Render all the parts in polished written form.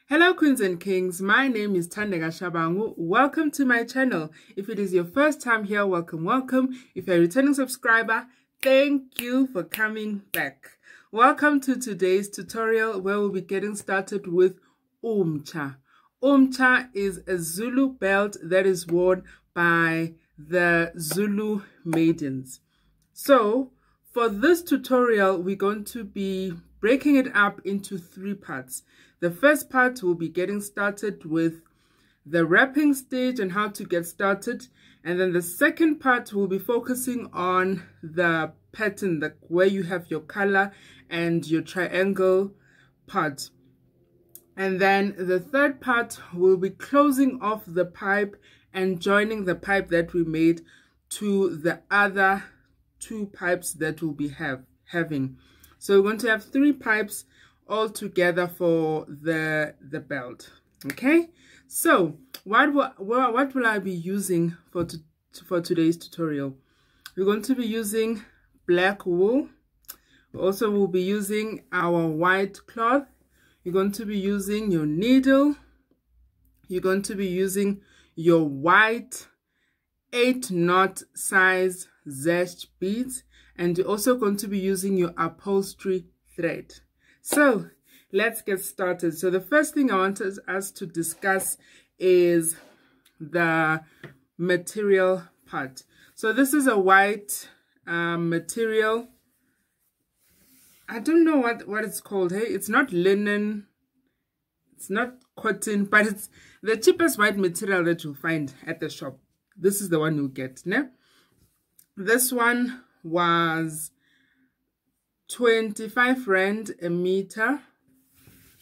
Hello Queens and Kings, my name is Thandeka Shabangu. Welcome to my channel. If it is your first time here, welcome. If you're a returning subscriber, thank you for coming back. Welcome to today's tutorial where we'll be getting started with Umtsha. Umtsha is a Zulu belt that is worn by the Zulu maidens. So for this tutorial, we're going to be breaking it up into 3 parts. The first part will be getting started with the wrapping stage and how to get started. And then the second part will be focusing on the pattern, where you have your color and your triangle part. And then the third part will be closing off the pipe and joining the pipe that we made to the other 2 pipes that we'll be having. So we're going to have 3 pipes all together for the belt. Okay, so what will I be using for today's tutorial? We're going to be using black wool. We also will be using our white cloth. You're going to be using your needle. You're going to be using your white 8-knot size zest beads, and you're also going to be using your upholstery thread. So let's get started. So the first thing I wanted us to discuss is the material part. So this is a white material. I don't know what it's called. Hey, it's not linen, it's not cotton, but it's the cheapest white material that you'll find at the shop. This is the one you'll get. No? This one was 25 Rand a meter,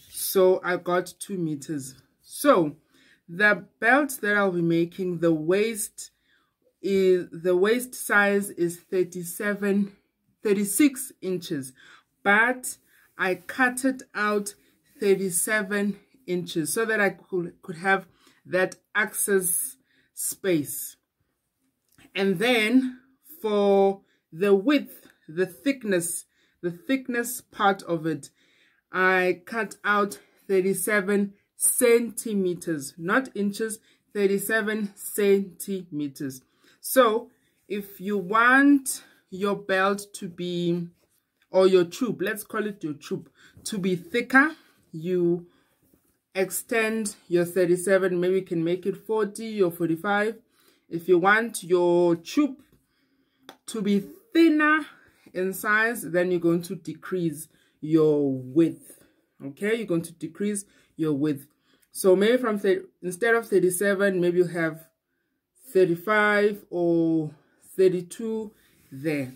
so I got 2 meters. So the belt that I'll be making, the waist size is 36 inches, but I cut it out 37 inches so that I could have that access space. And then for the width, the thickness part of it, I cut out 37 centimeters, not inches, 37 centimeters. So if you want your belt to be, or your tube, let's call it your tube, to be thicker, you extend your 37, maybe you can make it 40 or 45. If you want your tube to be thinner in size, then you're going to decrease your width. Okay, you're going to decrease your width. So maybe instead of 37, maybe you have 35 or 32 there.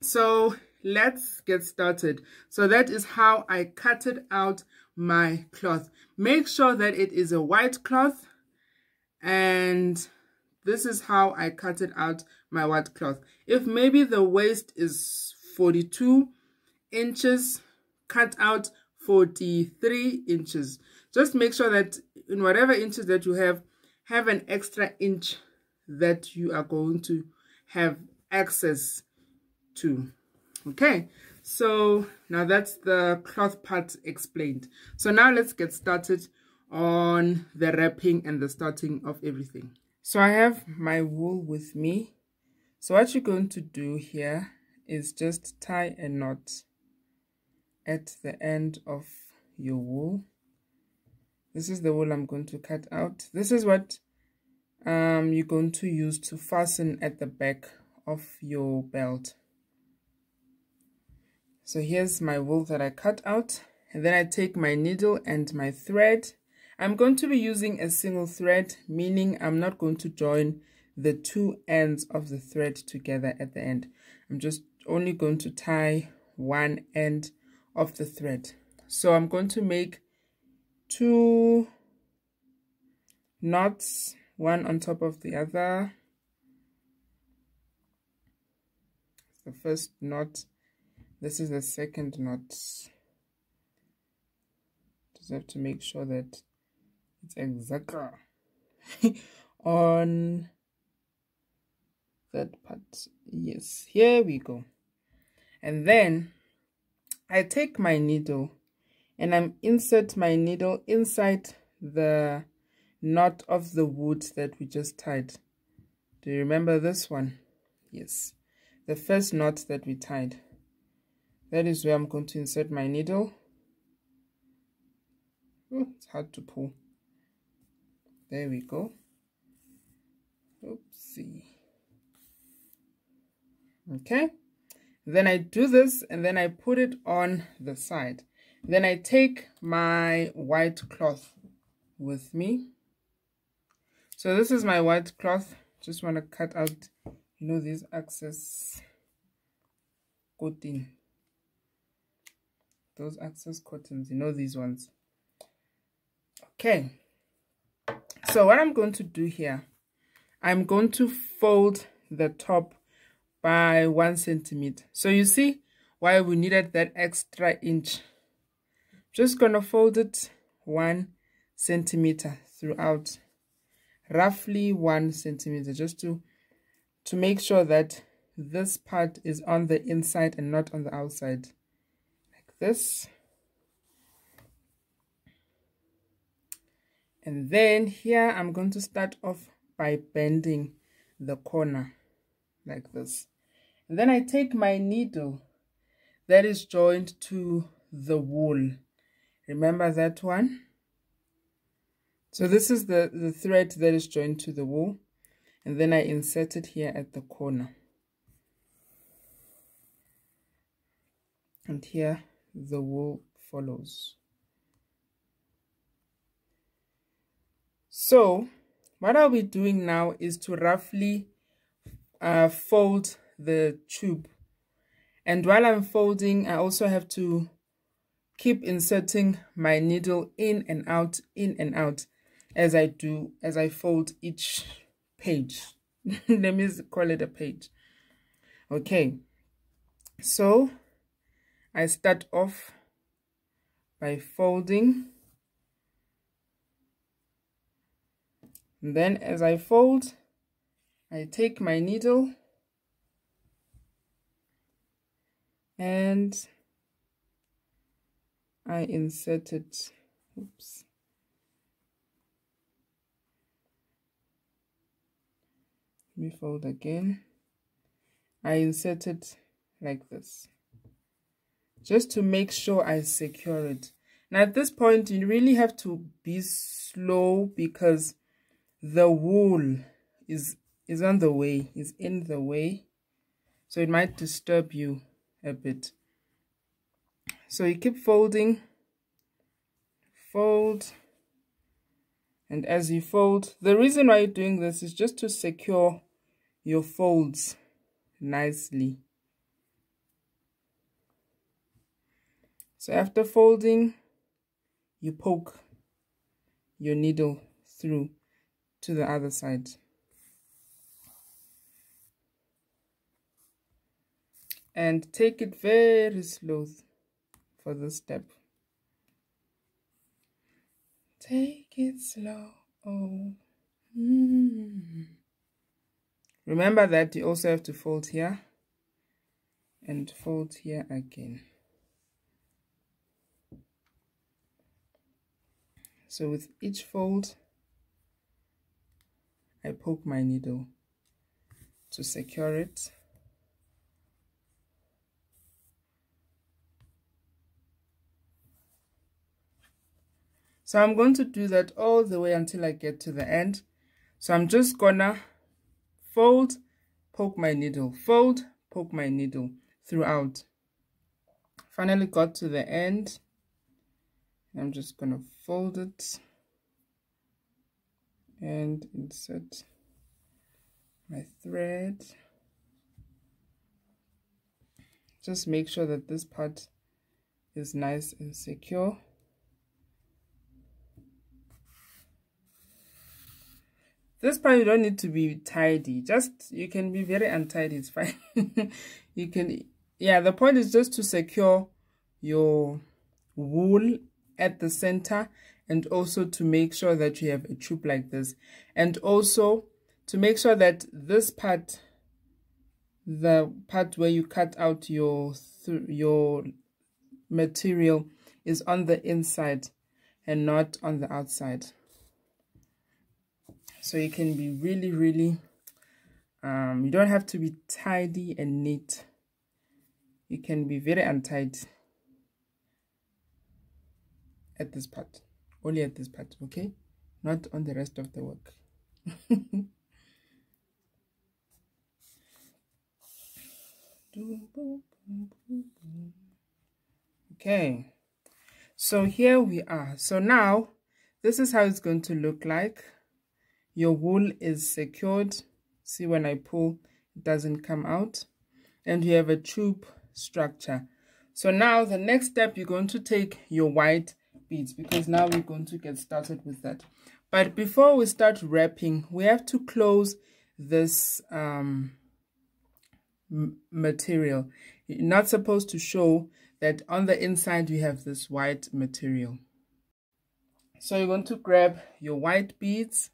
So let's get started. So that is how I cutted out my cloth. Make sure that it is a white cloth, and this is how I cutted out my white cloth. If maybe the waist is 42 inches, cut out 43 inches. Just make sure that in whatever inches that you have an extra inch that you are going to have access to. Okay, so now that's the cloth part explained. So now let's get started on the wrapping and the starting of everything. So I have my wool with me. So what you're going to do here is just tie a knot at the end of your wool. This is the wool I'm going to cut out. This is what you're going to use to fasten at the back of your belt. So here's my wool that I cut out, and then I take my needle and my thread. I'm going to be using a single thread, meaning I'm not going to join the 2 ends of the thread together at the end. I'm just only going to tie one end of the thread. So I'm going to make 2 knots, one on top of the other. The first knot, this is the second knot. Just have to make sure that it's exactly on that part. Yes, here we go. And then I take my needle and I'm insert my needle inside the knot of the wood that we just tied. Do you remember this one? Yes, the first knot that we tied. That is where I'm going to insert my needle. Oh, it's hard to pull. There we go. Oopsie. Okay, then I do this and then I put it on the side. Then I take my white cloth with me. So this is my white cloth. Just want to cut out, you know, these excess cotton. Those excess cottons, you know, these ones. Okay, so what I'm going to do here, I'm going to fold the top by 1 centimeter. So you see why we needed that extra inch. Just gonna fold it 1 centimeter throughout, roughly 1 centimeter, just to make sure that this part is on the inside and not on the outside, like this. And then here I'm going to start off by bending the corner like this. And then I take my needle that is joined to the wool. Remember that one? So this is the thread that is joined to the wool. And then I insert it here at the corner. And here the wool follows. So what I'll be doing now is to roughly fold the tube. And while I'm folding, I also have to keep inserting my needle in and out as I fold each page. Let me call it a page. Okay, so I start off by folding. And then as I fold, I take my needle and I insert it. Oops. Let me fold again. I insert it like this, just to make sure I secure it. Now at this point, you really have to be slow because the wool is on the way, is in the way, so it might disturb you a bit. So you keep folding, fold, and as you fold, the reason why you're doing this is just to secure your folds nicely. So after folding, you poke your needle through to the other side. And take it very slow for this step. Take it slow. Oh. Remember that you also have to fold here and fold here again. So with each fold, I poke my needle to secure it. So I'm going to do that all the way until I get to the end. So I'm just gonna fold, poke my needle, fold, poke my needle throughout. Finally got to the end. I'm just gonna fold it and insert my thread. Just make sure that this part is nice and secure. This part you don't need to be tidy, just you can be very untidy, it's fine. You can, yeah, the point is just to secure your wool at the center, and also to make sure that you have a tube like this, and also to make sure that this part, the part where you cut out your material, is on the inside and not on the outside. So you can be really, really, you don't have to be tidy and neat. You can be very untidy at this part, only at this part, okay? Not on the rest of the work. Okay, so here we are. So now this is how it's going to look like. Your wool is secured. See, when I pull, it doesn't come out, and you have a tube structure. So now the next step, you're going to take your white beads, because now we're going to get started with that. But before we start wrapping, we have to close this material. You're not supposed to show that on the inside you have this white material. So you're going to grab your white beads.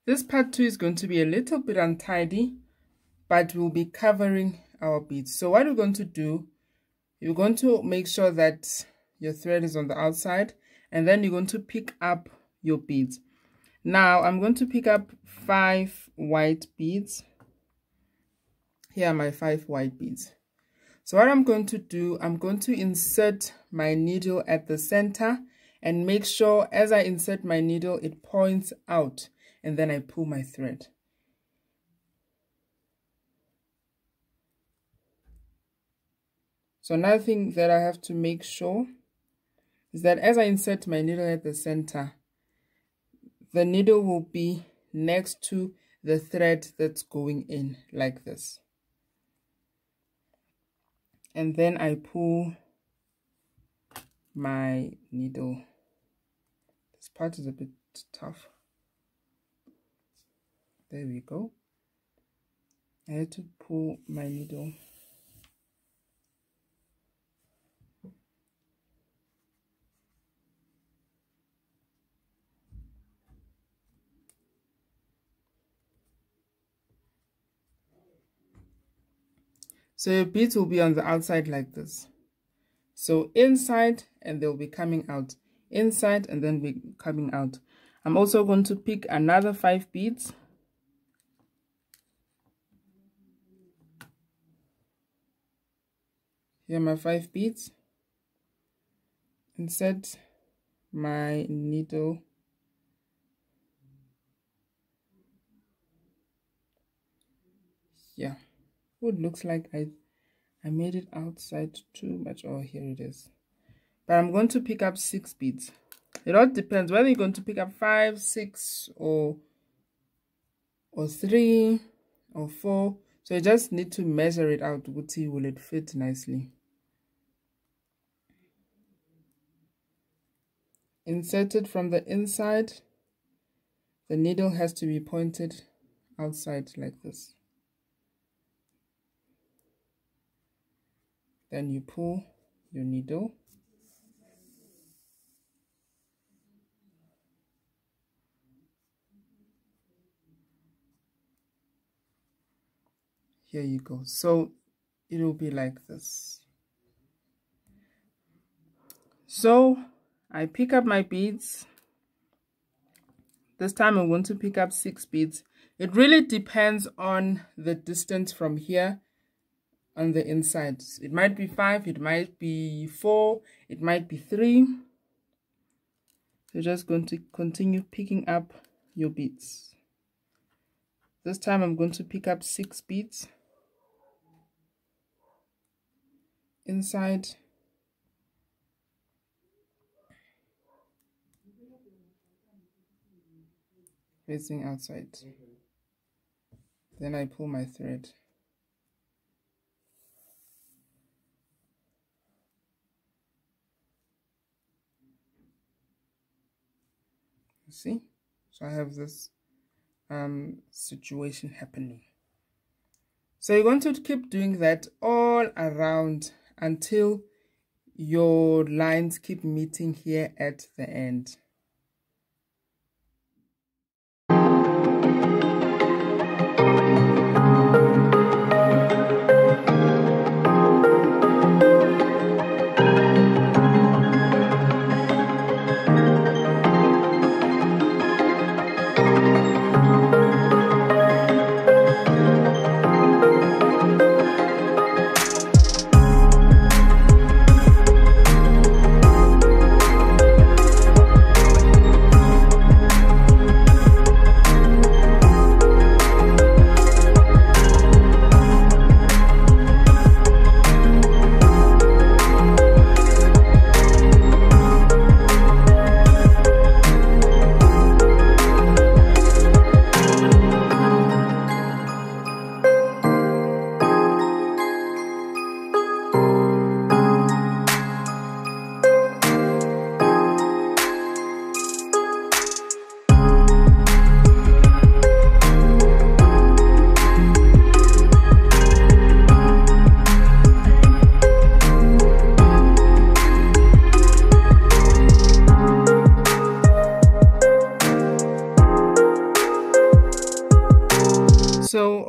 This part too is going to be a little bit untidy, but we'll be covering our beads. So what we're going to do, you're going to make sure that your thread is on the outside, and then you're going to pick up your beads. Now I'm going to pick up 5 white beads. Here are my 5 white beads. So what I'm going to do, I'm going to insert my needle at the center and make sure as I insert my needle, it points out, and then I pull my thread. So another thing that I have to make sure is that as I insert my needle at the center, the needle will be next to the thread that's going in, like this. And then I pull my needle. This part is a bit tough. There we go. I had to pull my needle. So your beads will be on the outside like this. So inside, and they'll be coming out. Inside, and then be coming out. I'm also going to pick another 5 beads. Here are my 5 beads. Insert my needle. Yeah. Oh, it looks like I made it outside too much. Oh, here it is. But I'm going to pick up 6 beads. It all depends whether you're going to pick up 5, 6, or 3 or 4. So you just need to measure it out to see will it fit nicely. Insert it from the inside. The needle has to be pointed outside like this. Then you pull your needle. Here you go. So it will be like this. So I pick up my beads. This time I'm going to pick up 6 beads. It really depends on the distance from here on the inside. It might be 5, it might be 4, it might be 3. You're just going to continue picking up your beads. This time I'm going to pick up 6 beads inside, facing outside. Then I pull my thread. You see? So I have this situation happening. So you're going to keep doing that all around until your lines keep meeting here at the end.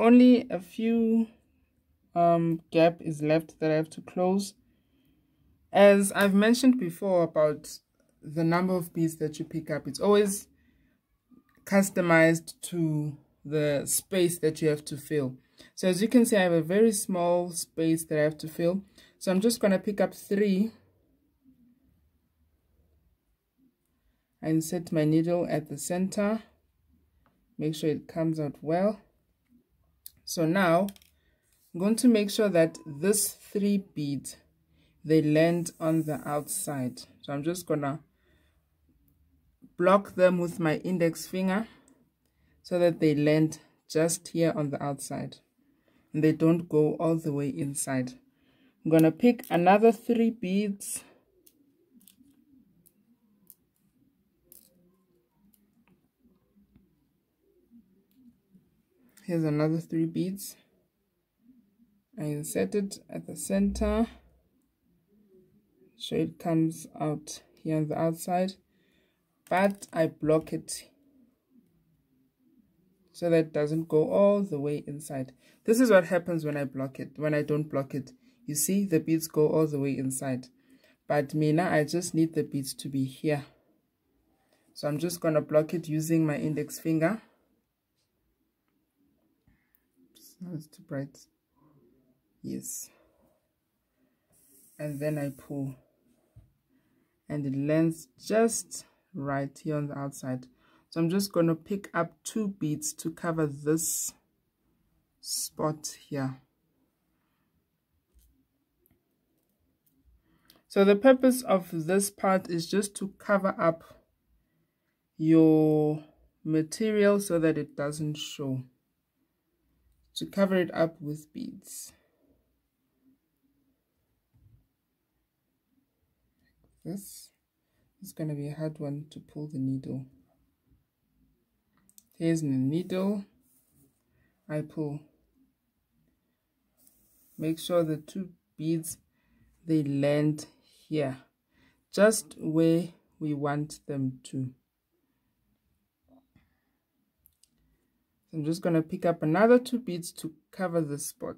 only a few gap is left that I have to close. As I've mentioned before about the number of beads that you pick up, it's always customized to the space that you have to fill. So as you can see, I have a very small space that I have to fill. So I'm just going to pick up 3 and set my needle at the center. Make sure it comes out well. So now I'm going to make sure that this 3 beads, they land on the outside. So I'm just going to block them with my index finger so that they land just here on the outside and they don't go all the way inside. I'm going to pick another 3 beads. Here's another 3 beads. I insert it at the center. So it comes out here on the outside, but I block it so that it doesn't go all the way inside. This is what happens when I block it. When I don't block it, you see the beads go all the way inside. But now I just need the beads to be here. So I'm just going to block it using my index finger. Now it's too bright. Yes. And then I pull. And it lands just right here on the outside. So I'm just going to pick up 2 beads to cover this spot here. So the purpose of this part is just to cover up your material so that it doesn't show. To cover it up with beads. This is going to be a hard one to pull the needle. Here's the needle. I pull. Make sure the 2 beads, they land here, just where we want them to. I'm just going to pick up another 2 beads to cover the spot.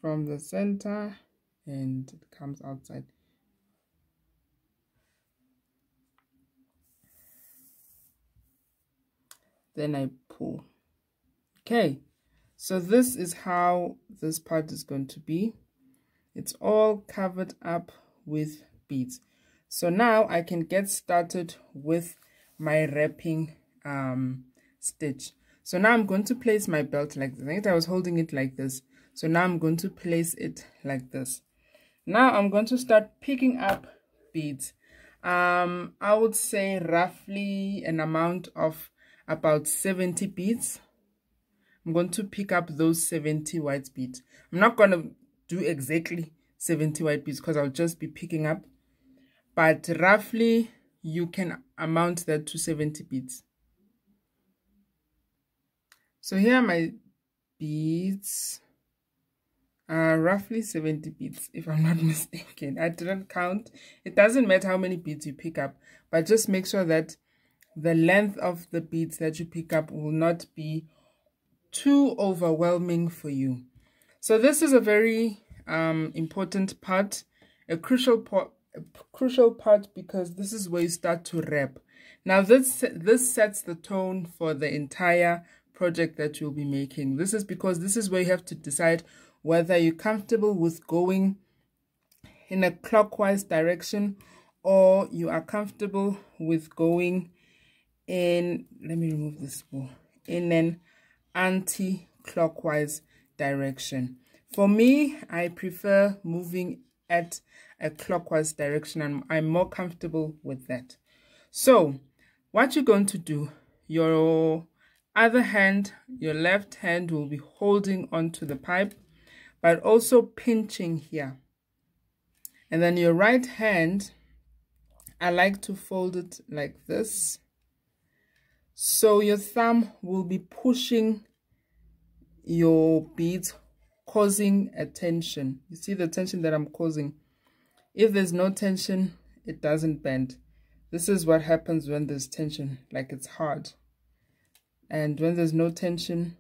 From the center, and it comes outside. Then I pull. Okay, so this is how this part is going to be. It's all covered up with beads. So now I can get started with my wrapping stitch. So now I'm going to place my belt like this. I think I was holding it like this. So now I'm going to place it like this. Now I'm going to start picking up beads. I would say roughly an amount of about 70 beads. I'm going to pick up those 70 white beads. I'm not going to do exactly 70 white beads because I'll just be picking up. But roughly you can amount that to 70 beads. So here are my beads. Roughly 70 beads, if I'm not mistaken. I didn't count. It doesn't matter how many beads you pick up, but just make sure that the length of the beads that you pick up will not be too overwhelming for you. So this is a very important part, a crucial part, because this is where you start to wrap. Now this sets the tone for the entire project that you'll be making. This is because this is where you have to decide whether you're comfortable with going in a clockwise direction or you are comfortable with going in, let me remove this ball, in an anti-clockwise direction. For me, I prefer moving at a clockwise direction and I'm more comfortable with that. So what you're going to do, your other hand, your left hand will be holding onto the pipe, but also pinching here. And then your right hand, I like to fold it like this. So your thumb will be pushing your beads causing a tension. You see the tension that I'm causing. If there's no tension, it doesn't bend. This is what happens when there's tension, like it's hard. And when there's no tension,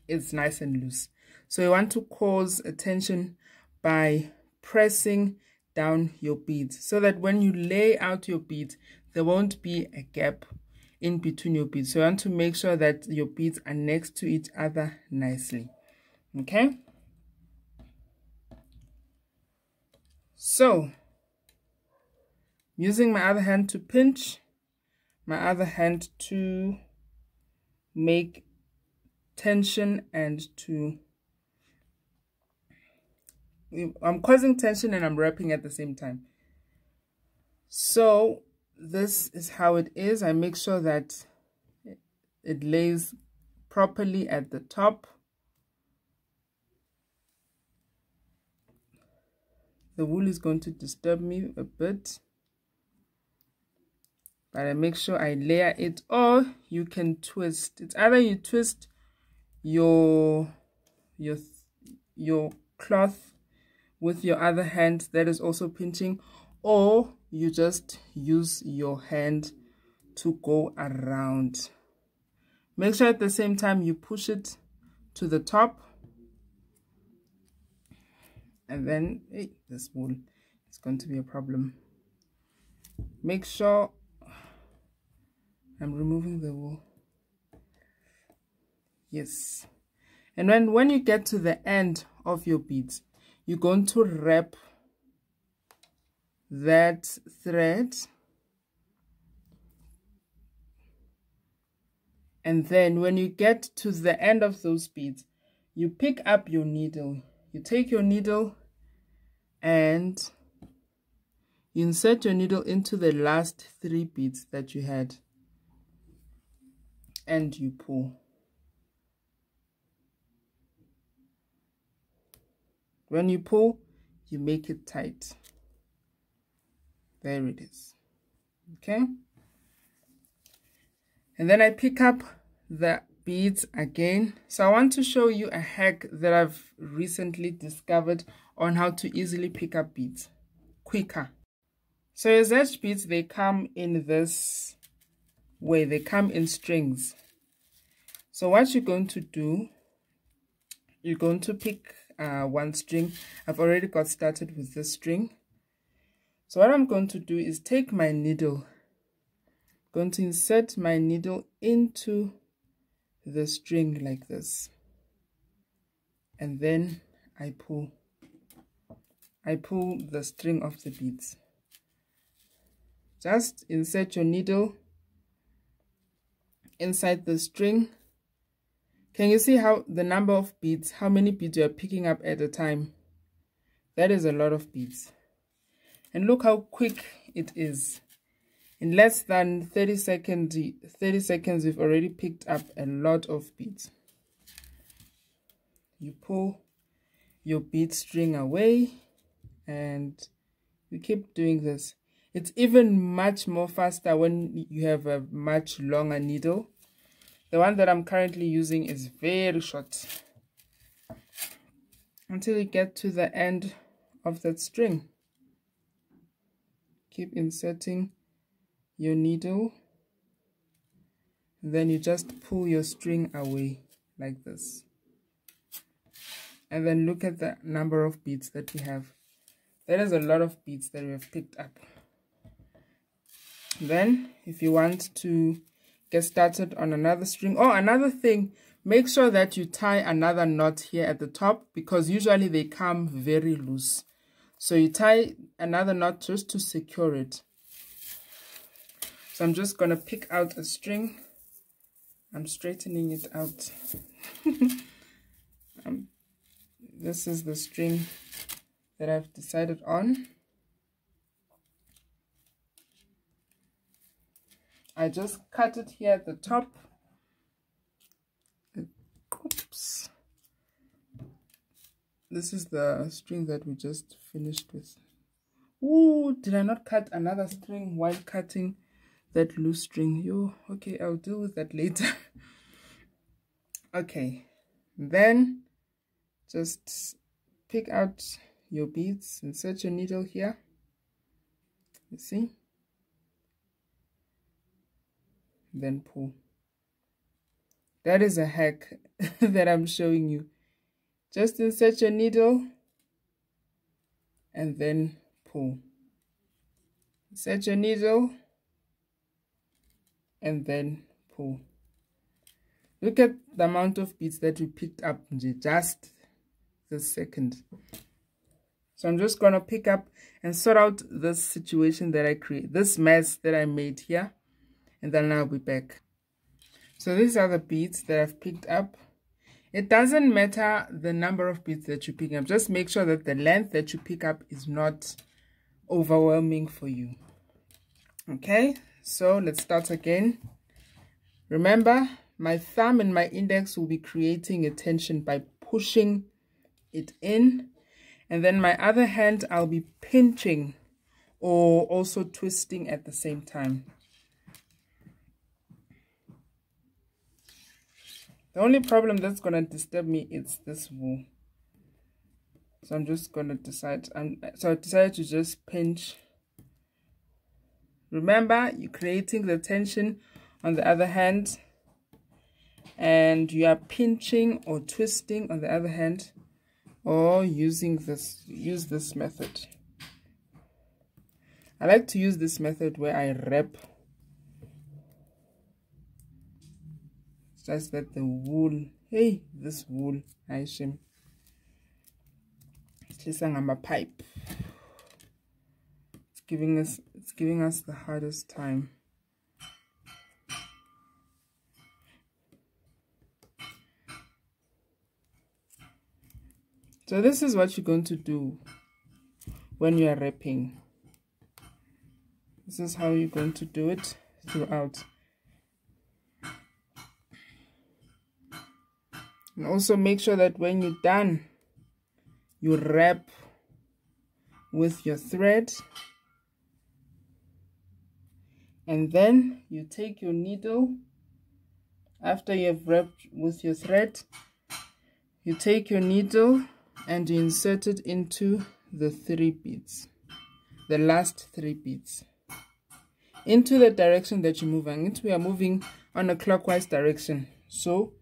it's nice and loose. So you want to cause a tension by pressing down your beads, so that when you lay out your beads, there won't be a gap in between your beads. So you want to make sure that your beads are next to each other nicely. Okay, so using my other hand to pinch, my other hand to make tension, and I'm causing tension and I'm wrapping at the same time. So this is how it is. I make sure that it lays properly at the top. The wool is going to disturb me a bit, but I make sure I layer it, or you can twist. It's either you twist your cloth with your other hand that is also pinching, or you just use your hand to go around. Make sure at the same time you push it to the top, and then this wool is going to be a problem. Make sure I'm removing the wool. Yes. And when you get to the end of your beads, you're going to wrap that thread, and then when you get to the end of those beads, you pick up your needle. You take your needle and you insert your needle into the last 3 beads that you had, and you pull. When you pull, you make it tight. There it is. Okay, and then I pick up the beads again. So I want to show you a hack that I've recently discovered on how to easily pick up beads quicker. So your Zedge beads, they come in this way. They come in strings. So what you're going to do, you're going to pick one string. I've already got started with this string. So what I'm going to do is take my needle, going to insert my needle into the string like this, and then I pull the string of the beads. Just insert your needle inside the string. Can you see how the number of beads, how many beads you are picking up at a time? That is a lot of beads. And look how quick it is. In less than 30 seconds, you've already picked up a lot of beads. You pull your bead string away and you keep doing this. It's even much more faster when you have a much longer needle. The one that I'm currently using is very short. Until you get to the end of that string. Keep inserting your needle, then you just pull your string away like this, and then look at the number of beads that we have. That is a lot of beads that we have picked up. Then if you want to get started on another string, or another thing, make sure that you tie another knot here at the top, because usually they come very loose. So you tie another knot just to secure it. So I'm just going to pick out a string. I'm straightening it out. This is the string that I've decided on. I just cut it here at the top. Oops. This is the string that we just finished with. Ooh, did I not cut another string while cutting that loose string? Yo, okay, I'll deal with that later. Okay, then just pick out your beads, insert your needle here, you see, then pull. That is a hack that I'm showing you. Just insert your needle and then pull. Insert your needle and then pull. Look at the amount of beads that we picked up in just this second. So I'm just going to pick up and sort out this situation that I create, this mess that I made here, and then I'll be back. So these are the beads that I've picked up. It doesn't matter the number of beads that you pick up. Just make sure that the length that you pick up is not overwhelming for you. Okay, so let's start again. Remember, my thumb and my index will be creating a tension by pushing it in. And then my other hand, I'll be pinching or also twisting at the same time. The only problem that's going to disturb me is this wool. So I'm just going to decide. So I decided to just pinch. Remember, you're creating the tension on the other hand. And you are pinching or twisting on the other hand. Or use this method. I like to use this method where I wrap. Just that the wool, hey, this wool, I shame. It's a pipe. It's giving us the hardest time. So this is what you're going to do when you are wrapping. This is how you're going to do it throughout. And also make sure that when you're done, you wrap with your thread. And then you take your needle. After you've wrapped with your thread, you take your needle and you insert it into the 3 beads. The last 3 beads. Into the direction that you're moving. Into we are moving on a clockwise direction. So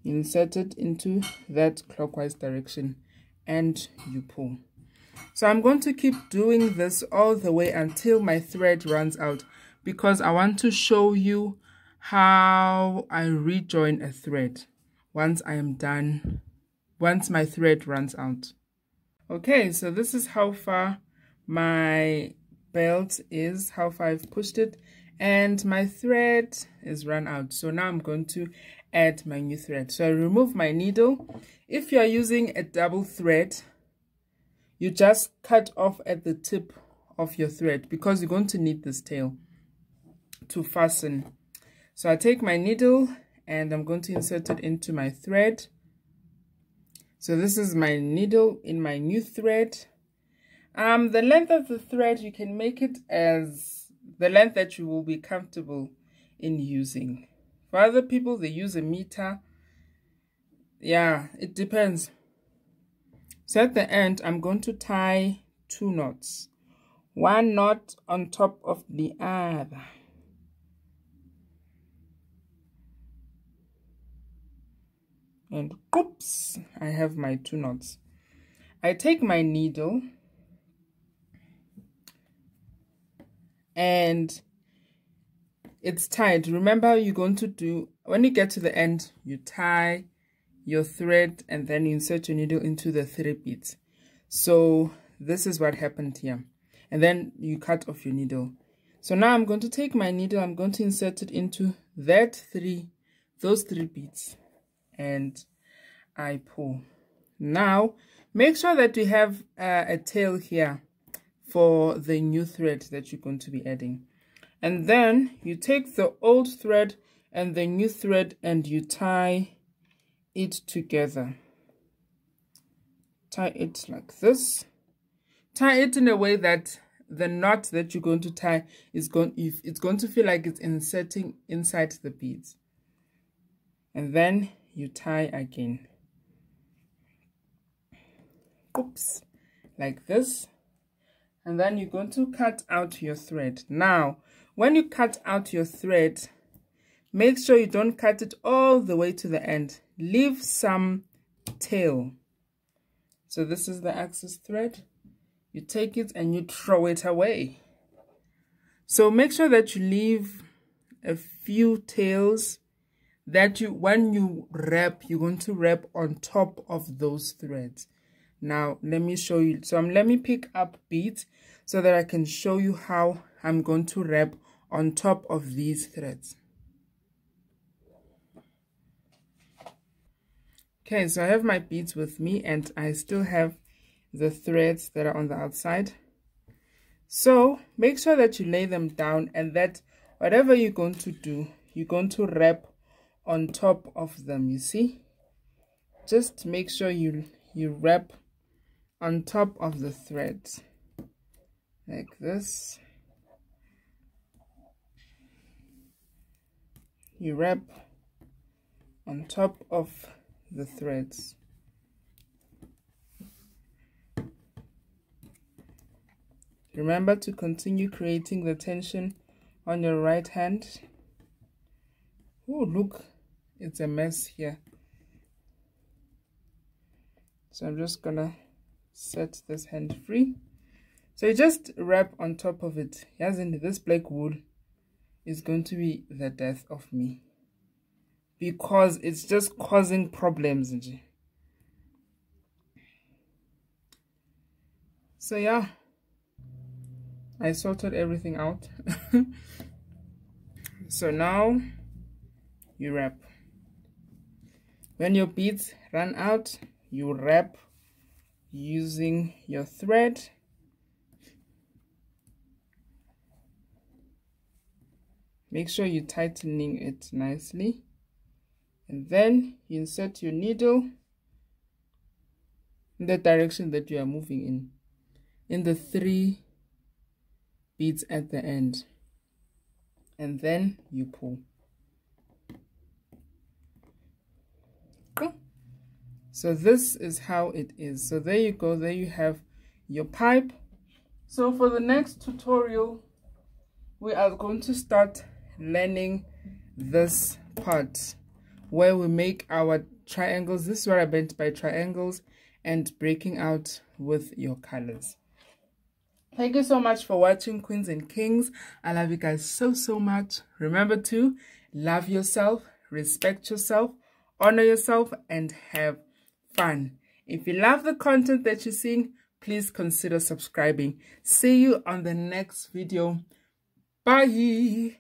insert it into that clockwise direction and you pull. So I'm going to keep doing this all the way until my thread runs out, because I want to show you how I rejoin a thread once I am done, once my thread runs out. Okay, so this is how far my belt is, how far I've pushed it, and my thread is run out. So now I'm going to add my new thread. So I remove my needle. If you are using a double thread, you just cut off at the tip of your thread, because you're going to need this tail to fasten. So I take my needle and I'm going to insert it into my thread. So this is my needle in my new thread. The length of the thread, you can make it as the length that you will be comfortable in using. For other people, they use a meter. Yeah, it depends. So at the end, I'm going to tie 2 knots. 1 knot on top of the other. And oops, I have my 2 knots. I take my needle and it's tied. Remember, you're going to do, when you get to the end, you tie your thread and then you insert your needle into the 3 beads. So this is what happened here. And then you cut off your needle. So now I'm going to take my needle, I'm going to insert it into those 3 beads. And I pull. Now make sure that you have a tail here for the new thread that you're going to be adding. And then you take the old thread and the new thread and you tie it together. Tie it like this. Tie it in a way that the knot that you're going to tie is going to feel like it's inserting inside the beads. And then you tie again. loops like this, and then you're going to cut out your thread. Now when you cut out your thread, make sure you don't cut it all the way to the end. Leave some tail. So this is the excess thread. You take it and you throw it away. So make sure that you leave a few tails that when you wrap, you're going to wrap on top of those threads. Now let me show you. So let me pick up beads so that I can show you how I'm going to wrap on top of these threads. Okay, so I have my beads with me and I still have the threads that are on the outside. So make sure that you lay them down and that whatever you're going to do, you're going to wrap on top of them. You see, just make sure you wrap on top of the threads like this. You wrap on top of the threads. Remember to continue creating the tension on your right hand. Oh, look, it's a mess here. So I'm just gonna set this hand free. So you just wrap on top of it. As in, this black wool is going to be the death of me, because it's just causing problems. So yeah, I sorted everything out. So now you wrap. When your beads run out, you wrap using your thread. Make sure you're tightening it nicely, and then you insert your needle in the direction that you are moving in the 3 beads at the end, and then you pull. So this is how it is. So there you go, there you have your pipe. So for the next tutorial, we are going to start learning this part where we make our triangles. This is what I meant by triangles, and breaking out with your colors. Thank you so much for watching, Queens and Kings. I love you guys so much. Remember to love yourself, respect yourself, honor yourself, and have fun. If you love the content that you're seeing, please consider subscribing. See you on the next video. Bye.